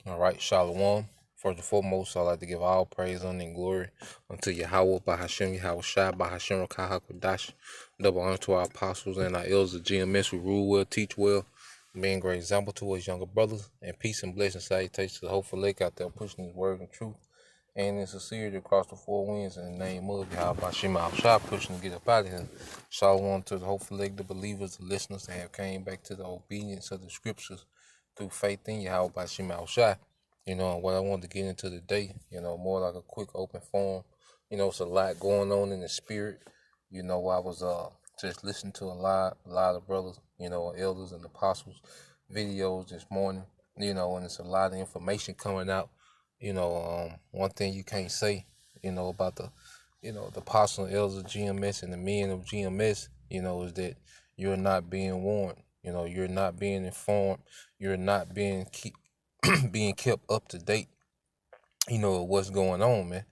All right, Shalom. First and foremost, I'd like to give all praise, honor, and glory unto Yahweh, Bahashem, Yahweh Shai, Bahashem, Rakahakwadash. Double honor to our apostles and our elders of GMS who rule well, teach well, being great example to us younger brothers, and peace and blessing salutations to the hopeful lake out there pushing his word and truth and in sincerity across the four winds in the name of Yahweh Bahashem, Yahweh Shai, pushing to get up out of here. Shalom to the hopeful lake, the believers, the listeners that have came back to the obedience of the scriptures through faith in Yahweh Bashim Al Shai. And what I wanted to get into today, more like a quick open forum. It's a lot going on in the spirit. I was just listening to a lot of brothers, elders and apostles videos this morning, and it's a lot of information coming out. One thing you can't say, about the apostles and elders of GMS and the men of GMS, is that you're not being warned. You're not being informed. You're not being kept up to date. Of what's going on, man.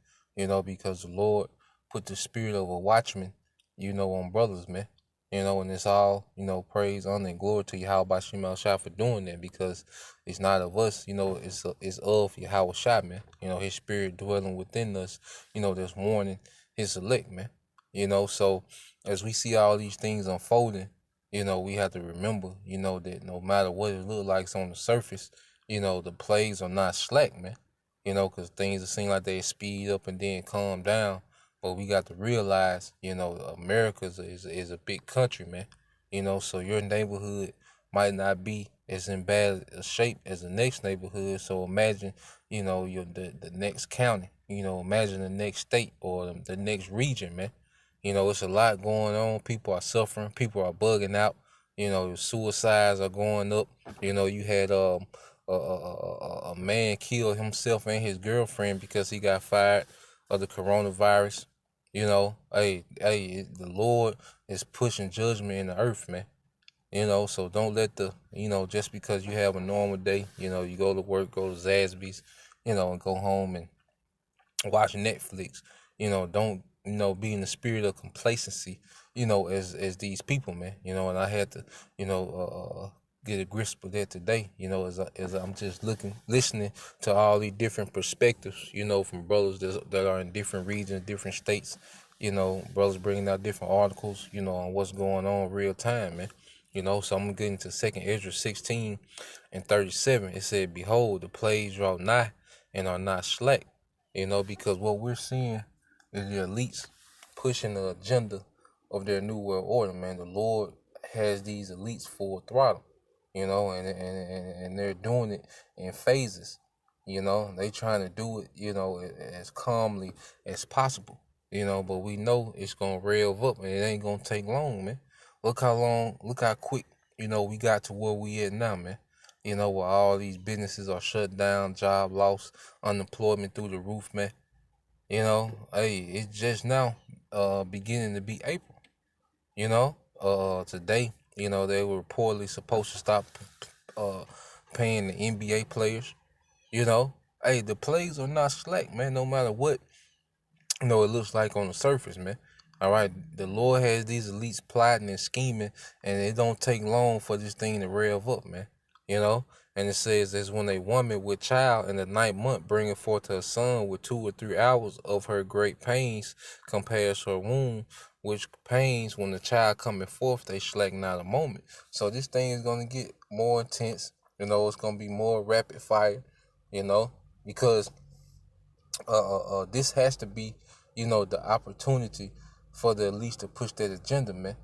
Because the Lord put the spirit of a watchman, on brothers, man. And it's all, praise, honor, and glory to Yahweh Shema Shai for doing that because it's not of us, it's of Yahweh Shai, man. His spirit dwelling within us, that's warning his elect, man. So as we see all these things unfolding, we have to remember, that no matter what it looks like on the surface, the plagues are not slack, man. Because things seem like they speed up and then calm down. But we got to realize, America is a big country, man. So your neighborhood might not be as in bad a shape as the next neighborhood. So imagine, the next county. Imagine the next state or the next region, man. It's a lot going on. People are suffering. People are bugging out. Suicides are going up. You had a man killed himself and his girlfriend because he got fired of the coronavirus. The Lord is pushing judgment in the earth, man. So don't let just because you have a normal day, you go to work, go to Zaxby's, and go home and watch Netflix. Don't be in the spirit of complacency. As these people, man. And I had to, get a grasp of that today. As I'm just listening to all these different perspectives. From brothers that are in different regions, different states. Brothers bringing out different articles. On what's going on real time, man. So I'm getting to Second Ezra 16 and 37. It said, "Behold, the plagues draw nigh and are not slack." Because what we're seeing is the elites pushing the agenda of their new world order, man. The Lord has these elites full throttle, and they're doing it in phases. They trying to do it, as calmly as possible. But we know it's gonna rev up and it ain't gonna take long, man. Look how quick, we got to where we at now, man. Where all these businesses are shut down, job loss, unemployment through the roof, man. Hey, it's just now beginning to be April. Today, they were reportedly supposed to stop uh paying the NBA players. You know, hey, the plays are not slack, man. No matter what, it looks like on the surface, man. All right, the Lord has these elites plotting and scheming, and it don't take long for this thing to rev up, man. You know, and it says as when a woman with child in the ninth month bringing forth her son with 2 or 3 hours of her great pains compares her womb, which pains when the child coming forth they slack not a moment. So this thing is gonna get more intense. It's gonna be more rapid fire. Because this has to be, the opportunity for the elites to push that agenda, man.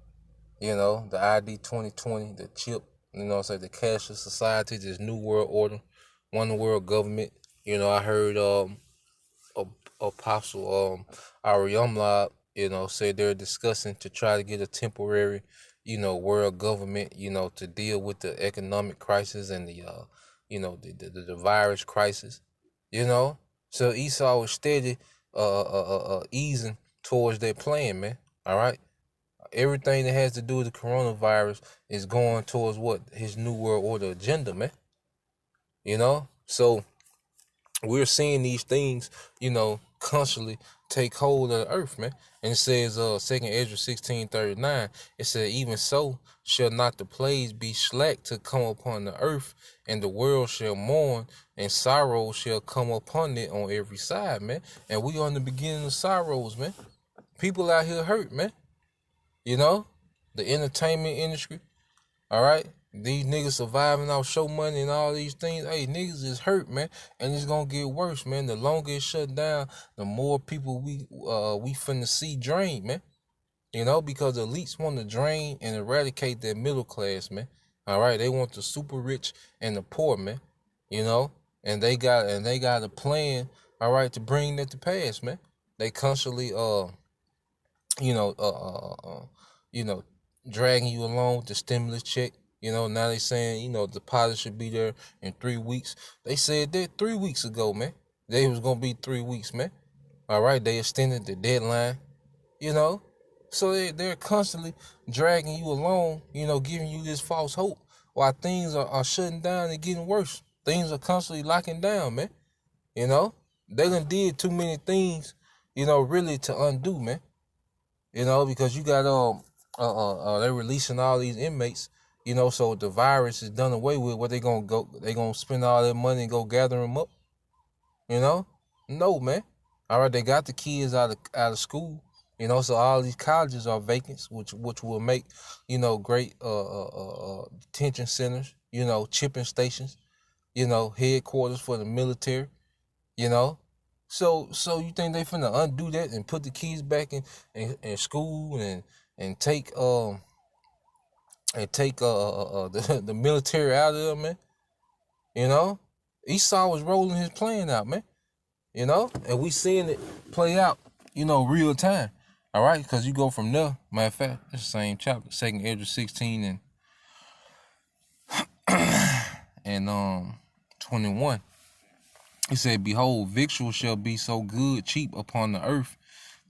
The ID 2020, the chip, the cashless society, this new world order, one world government. I heard Apostle Ariamla, said they're discussing to try to get a temporary, world government, to deal with the economic crisis and the virus crisis, you know. So Esau was steady easing towards that plan, man. All right. Everything that has to do with the coronavirus is going towards what his new world order agenda, man. So we're seeing these things, constantly take hold of the earth, man. And it says, 2nd Ezra 16:39, it said, even so shall not the plagues be slack to come upon the earth, and the world shall mourn, and sorrow shall come upon it on every side, man. And we on the beginning of sorrows, man. People out here hurt, man. The entertainment industry, all right? These niggas surviving off show money and all these things. Hey, niggas is hurt, man. And it's gonna get worse, man. The longer it shut down, the more people we finna see drain, man. Because the elites want to drain and eradicate their middle class, man. All right, they want the super rich and the poor, man. And they got a plan, all right, to bring that to pass, man. They constantly you know, you know, dragging you along with the stimulus check. Now they saying, the deposit should be there in 3 weeks. They said that 3 weeks ago, man. They was gonna be 3 weeks, man. All right, they extended the deadline, you know. So they're constantly dragging you along, giving you this false hope while things are shutting down and getting worse. Things are constantly locking down, man. They done did too many things, really to undo, man. Because you got they're releasing all these inmates, so the virus is done away with. What they gonna go? They gonna spend all their money and go gather them up? No, man. All right, they got the kids out of school, so all these colleges are vacant, which will make, great detention centers, chipping stations, headquarters for the military, you know. So you think they finna undo that and put the kids back in school and take the military out of them, man? Esau was rolling his plan out, man. And we seeing it play out, real time. All right, because you go from there. Matter of fact, it's the same chapter, 2nd Ezra 16 and 21. He said, behold, victuals shall be so good, cheap upon the earth,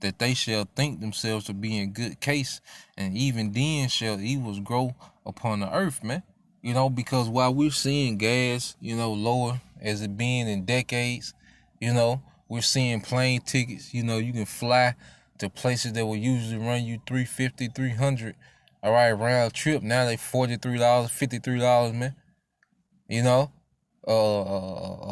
that they shall think themselves to be in good case, and even then shall evils grow upon the earth, man. Because while we're seeing gas, lower as it been in decades, we're seeing plane tickets, you can fly to places that will usually run you $350, $300, all right, round trip. Now they $43, $53, man.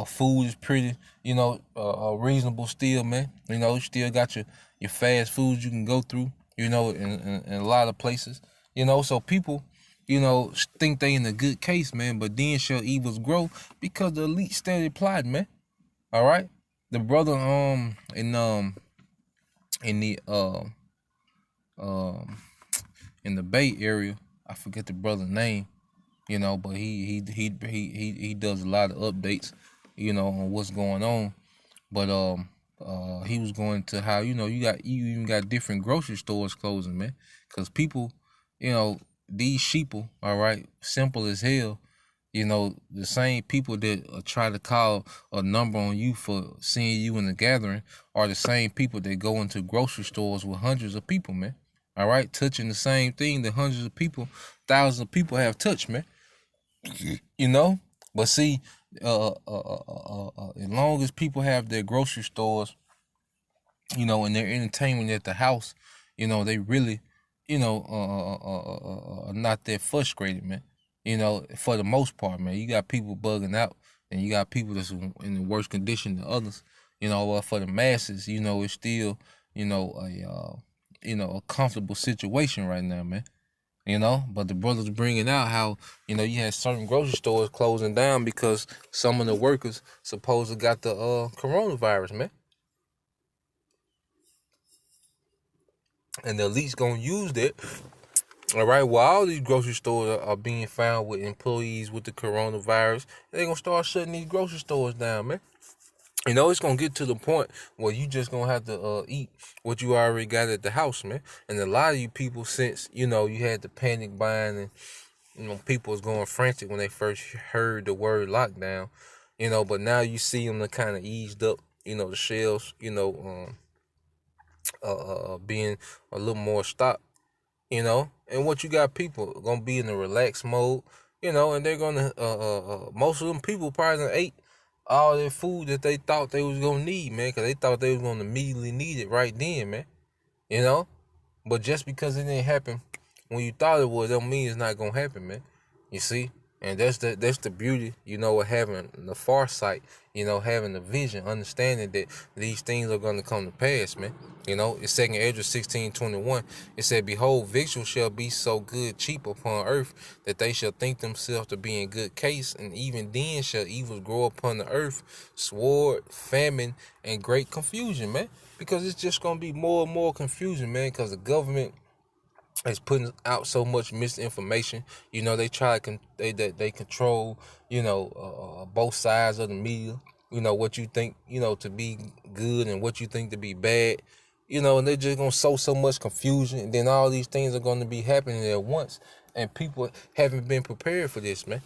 Food is pretty, reasonable still, man. You still got your fast foods you can go through, in a lot of places, so people, think they in a good case, man, but then shall evils grow because the elite steady plotting, man. All right. The brother, in the Bay Area, I forget the brother's name, but he does a lot of updates, on what's going on. But he was going to how you even got different grocery stores closing, man, because people, these sheeple, all right, simple as hell. The same people that try to call a number on you for seeing you in the gathering are the same people that go into grocery stores with hundreds of people, man. All right, touching the same thing that hundreds of people, thousands of people have touched, man. But see, as long as people have their grocery stores, and their entertainment at the house, they really, are not that frustrated, man. For the most part, man. You got people bugging out, and you got people that's in the worse condition than others. But for the masses, it's still, a comfortable situation right now, man. But the brothers bringing out how, you had certain grocery stores closing down because some of the workers supposedly got the coronavirus, man. And the elite's gonna use that. All right, well, all these grocery stores are being found with employees with the coronavirus. They're gonna start shutting these grocery stores down, man. It's gonna get to the point where you just gonna have to eat what you already got at the house, man. And a lot of you people, since you had the panic buying and people was going frantic when they first heard the word lockdown, but now you see them kind of eased up, the shelves, being a little more stocked, and what you got people gonna be in a relaxed mode, and they're gonna most of them people probably done ate all that food that they thought they was gonna need, man, because they thought they was gonna immediately need it right then, man. You know? But just because it didn't happen when you thought it would, don't mean it's not gonna happen, man. You see? And that's the beauty, of having the foresight, having the vision, understanding that these things are gonna come to pass, man. It's 2 Ezra 16:21. It said, "Behold, victuals shall be so good cheap upon earth that they shall think themselves to be in good case, and even then shall evils grow upon the earth, sword, famine, and great confusion," man. Because it's just gonna be more and more confusion, man, because the government is putting out so much misinformation. They try to they control, both sides of the media. What you think, to be good and what you think to be bad. And they're just gonna sow so much confusion, and then all these things are gonna be happening at once, and people haven't been prepared for this, man.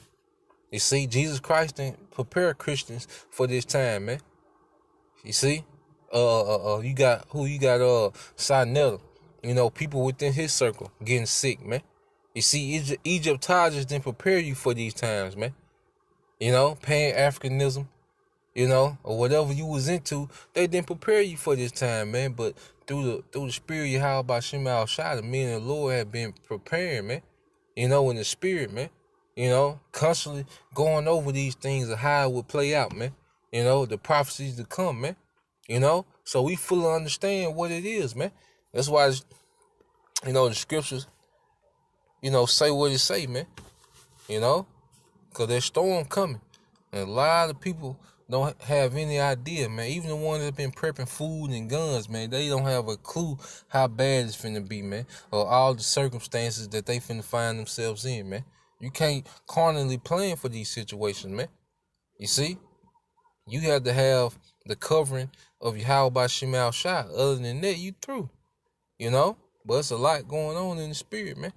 You see, Jesus Christ didn't prepare Christians for this time, man. You see, you got Sinetta. People within his circle getting sick, man. You see, Egyptologists didn't prepare you for these times, man. Pan-Africanism, or whatever you was into, they didn't prepare you for this time, man. But through the spirit of Yahweh Shem Al Shai, the men of the Lord have been preparing, man. In the spirit, man. Constantly going over these things of how it would play out, man. The prophecies to come, man. So we fully understand what it is, man. That's why, the scriptures, say what it say, man. Because there's storm coming. And a lot of people don't have any idea, man. Even the ones that been prepping food and guns, man, they don't have a clue how bad it's finna be, man. Or all the circumstances that they finna find themselves in, man. You can't carnally plan for these situations, man. You see? You have to have the covering of Yahweh Shem Al Shai. Other than that, you through. But it's a lot going on in the spirit, man.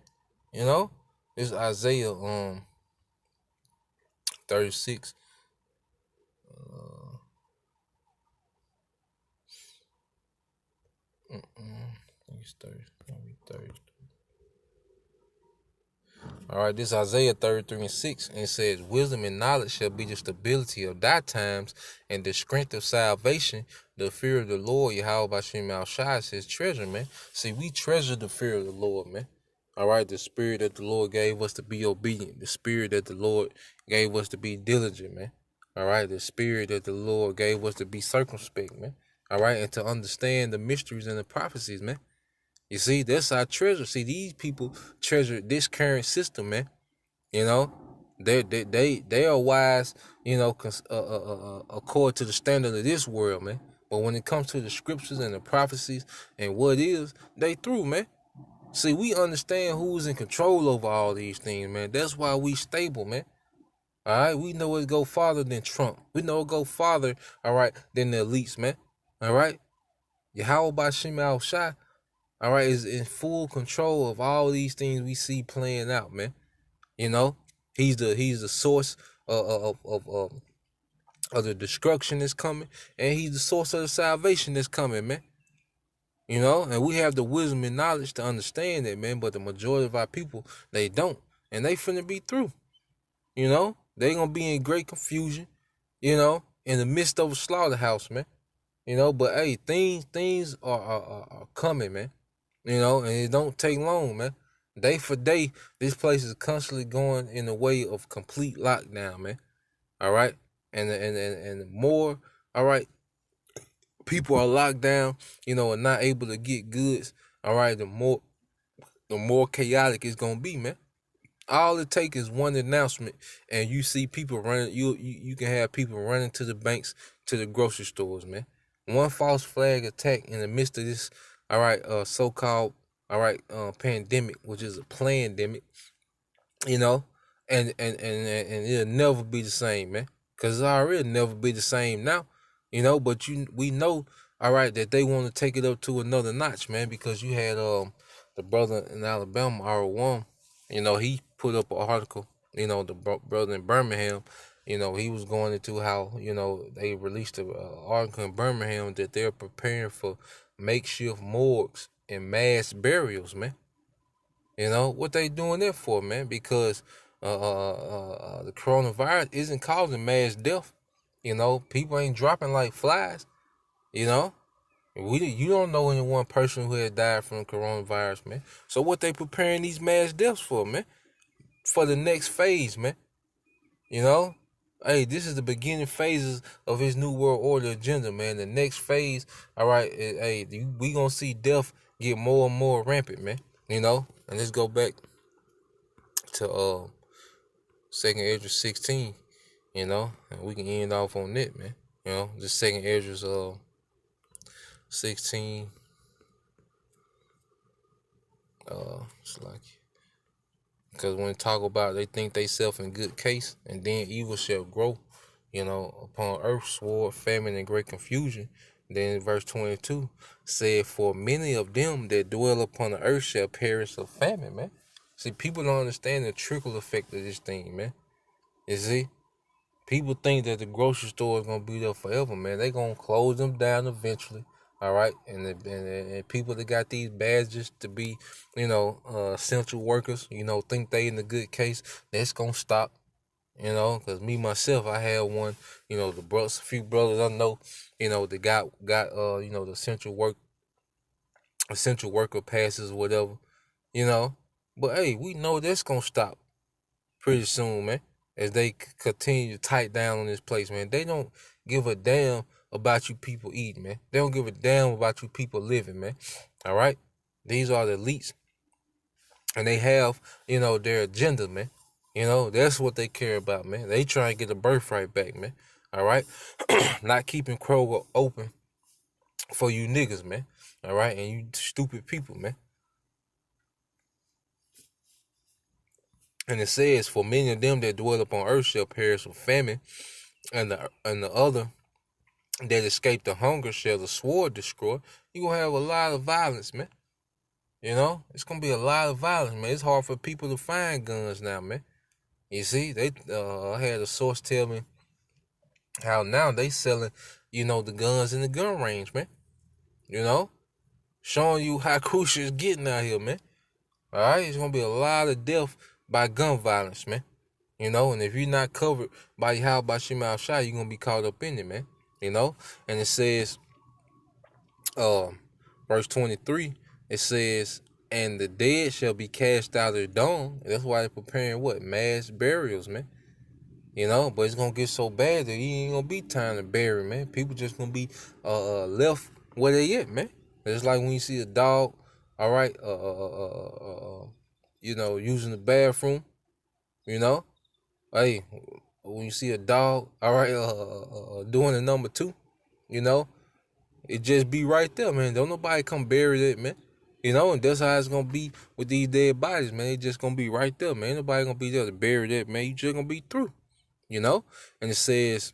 It's Isaiah 36. I think it's 30. All right, this is Isaiah 33:6, and it says, "Wisdom and knowledge shall be the stability of thy times, and the strength of salvation, the fear of the Lord." Yahweh Bashim Al Shai says, treasure, man. See, we treasure the fear of the Lord, man. All right, the spirit that the Lord gave us to be obedient, the spirit that the Lord gave us to be diligent, man. All right, the spirit that the Lord gave us to be circumspect, man. All right, and to understand the mysteries and the prophecies, man. You see, that's our treasure. See, these people treasure this current system, man. They are wise, according to the standard of this world, man. But when it comes to the scriptures and the prophecies and what is, they through, man. See, we understand who's in control over all these things, man. That's why we stable, man. All right, we know it go farther than Trump. We know it go farther, all right, than the elites, man. All right, Yahweh Bashim Al Shai, all right, is in full control of all these things we see playing out, man. He's the source of the destruction that's coming, and he's the source of the salvation that's coming, man. And we have the wisdom and knowledge to understand that, man. But the majority of our people, they don't, and they finna be through. They gonna be in great confusion. In the midst of a slaughterhouse, man. But hey, things are coming, man. And it don't take long, man. Day for day, this place is constantly going in the way of complete lockdown, man. All right, and more, all right, people are locked down, and not able to get goods. All right, the more chaotic it's gonna be, man. All it takes is one announcement, and you see people running. You can have people running to the banks, to the grocery stores, man. One false flag attack in the midst of this, all right, so-called, all right, pandemic, which is a pandemic, and it'll never be the same, man. Cause it's already never be the same now, But we know, all right, that they want to take it up to another notch, man. Because you had the brother in Alabama, R1, he put up an article, the brother in Birmingham, he was going into how, they released an article in Birmingham that they're preparing for makeshift morgues and mass burials, man. What they doing that for, man? Because the coronavirus isn't causing mass death. You know, people ain't dropping like flies. You know, you don't know any one person who had died from coronavirus, man. So what they preparing these mass deaths for, man? For the next phase, man. You know, hey, this is the beginning phases of his new world order agenda, man. The next phase, all right, hey, we gonna see death get more and more rampant, man. You know, and let's go back to Second Esdras 16. You know, and we can end off on that, man. You know, the Second Esdras 16. It's like, because when they talk about, they think they self in good case, and then evil shall grow, you know, upon earth, sword, famine, and great confusion. Then verse 22 said, for many of them that dwell upon the earth shall perish of famine, man. See, people don't understand the trickle effect of this thing, man. You see? People think that the grocery store is gonna be there forever, man. They gonna close them down eventually. All right, and people that got these badges to be, you know, essential workers, you know, think they in the good case. That's gonna stop, you know, because me myself, I had one, you know, a few brothers I know, you know, that got you know, the essential worker passes or whatever, you know. But hey, we know that's gonna stop pretty soon, man, as they continue to tight down on this place, man. They don't give a damn about you people eating, man. They don't give a damn about you people living, man. All right? These are the elites, and they have, you know, their agenda, man. You know, that's what they care about, man. They try and get a birthright back, man. All right? Not keeping Kroger open for you niggas, man. All right? And you stupid people, man. And it says, for many of them that dwell upon earth shall perish with famine, and the other that escape the hunger shall the sword destroy. You gonna have a lot of violence, man. You know, it's gonna be a lot of violence, man. It's hard for people to find guns now, man. You see, they I had a source tell me how now they selling, you know, the guns in the gun range, man. You know, showing you how crucial it's getting out here, man. All right, it's gonna be a lot of death by gun violence, man. You know, and if you're not covered by how by Shema Shai, you're gonna be caught up in it, man. You know, and it says, verse 23, it says, and the dead shall be cast out of the dome. That's why they're preparing what? Mass burials, man. You know, but it's gonna get so bad that he ain't gonna be time to bury, man. People just gonna be left where they at, man. It's like when you see a dog, all right, you know, using the bathroom, you know. Hey, when you see a dog, all right, doing the number 2, you know, it just be right there, man. Don't nobody come bury that, man. You know, and that's how it's gonna be with these dead bodies, man. It just gonna be right there, man. Ain't nobody gonna be there to bury that, man. You just gonna be through, you know. And it says,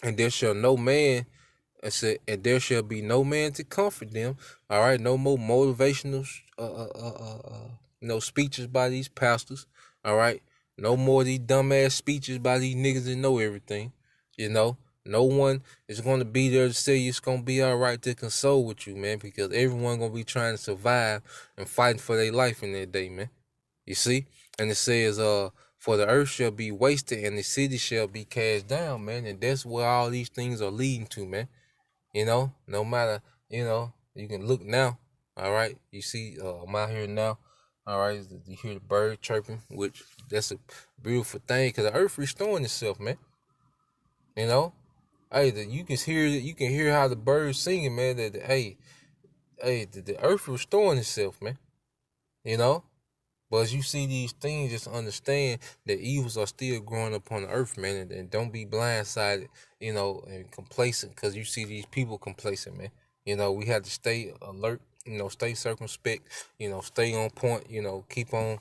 and there shall no man, it said, and there shall be no man to comfort them. All right, no more motivational, you know, speeches by these pastors. All right, no more of these dumbass speeches by these niggas that know everything. You know, no one is going to be there to say it's going to be all right to console with you, man, because everyone going to be trying to survive and fighting for their life in that day, man. You see? And it says, for the earth shall be wasted and the city shall be cast down, man. And that's where all these things are leading to, man. You know, no matter, you know, you can look now, all right? You see, I'm out here now, all right? You hear the bird chirping, which that's a beautiful thing because the earth restoring itself, man. You know? Hey, you can hear how the birds singing, man, that, the earth restoring itself, man. You know? But as you see these things, just understand that evils are still growing upon the earth, man, and don't be blindsided, you know, and complacent because you see these people complacent, man. You know, we have to stay alert, you know, stay circumspect, you know, stay on point, you know, keep on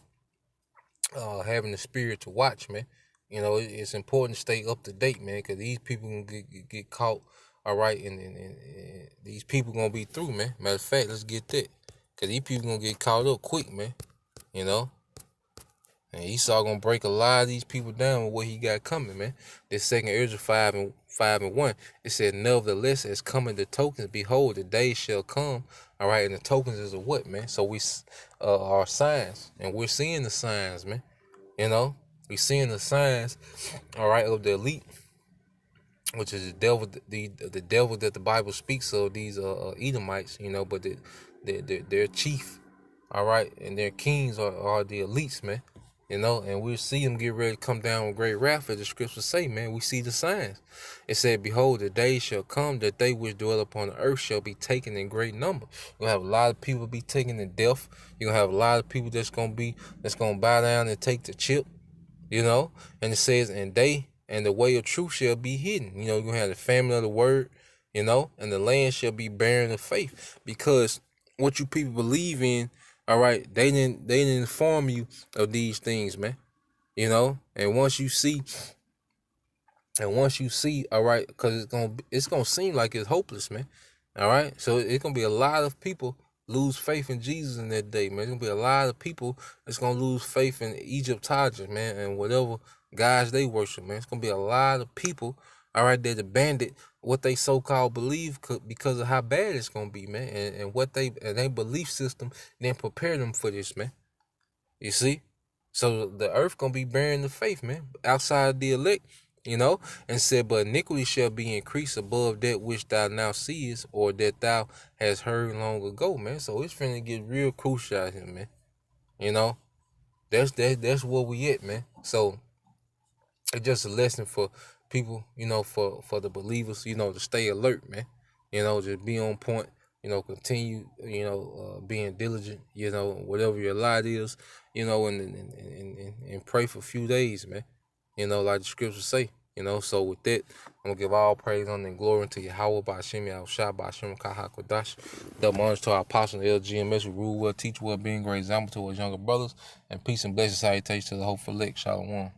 having the spirit to watch, man. You know, it's important to stay up to date, man, because these people can get caught, all right, and these people gonna be through, man. Matter of fact, let's get that, because these people gonna get caught up quick, man. You know, and Esau gonna break a lot of these people down with what he got coming, man. This Second Ezra 5:1, it said, nevertheless, as coming the tokens, behold, the days shall come. All right, and the tokens is a what, man? So we are signs, and we're seeing the signs, man. You know, we seeing the signs, all right, of the elite which is the devil, the devil that the Bible speaks of. These Edomites, but their chief, all right, and their kings are the elites, man. And we'll see them get ready to come down with great wrath, as the scriptures say, man. We see the signs. It said, "Behold, the days shall come that they which dwell upon the earth shall be taken in great number." You're gonna have a lot of people be taken to death. You're gonna have a lot of people that's gonna bow down and take the chip. And it says, "And they and the way of truth shall be hidden." You're gonna have the family of the word, and the land shall be barren of faith, because what you people believe in, all right, they didn't inform you of these things, man. And once you see, all right, because it's gonna seem like it's hopeless, man. All right, so it's gonna be a lot of people lose faith in Jesus in that day, man. It's gonna be a lot of people that's gonna lose faith in Egyptology, man, and whatever gods they worship, man. It's gonna be a lot of people, all right, that abandoned what they so-called believe because of how bad it's gonna be, man, and what their belief system then prepare them for this, man. You see, so the earth gonna be bearing the faith, man, outside the elect. And said, "But iniquity shall be increased above that which thou now seest, or that thou hast heard long ago," man. So it's finna get real crucial out here, man. That's where we at, man. So it's just a lesson for people, for the believers, to stay alert, man. Just be on point. Continue, being diligent. Whatever your lot is, and pray for a few days, man. Like the scriptures say. So with that, I'm gonna give all praise, honor, and glory to Yahweh by Hashem, Yahushua by Hashem Kahakodash. Double honors to our apostle, the LGMS, who rule well, teach well, being great example to his younger brothers, and peace and blessings salutations to the hopeful elect. Shalom.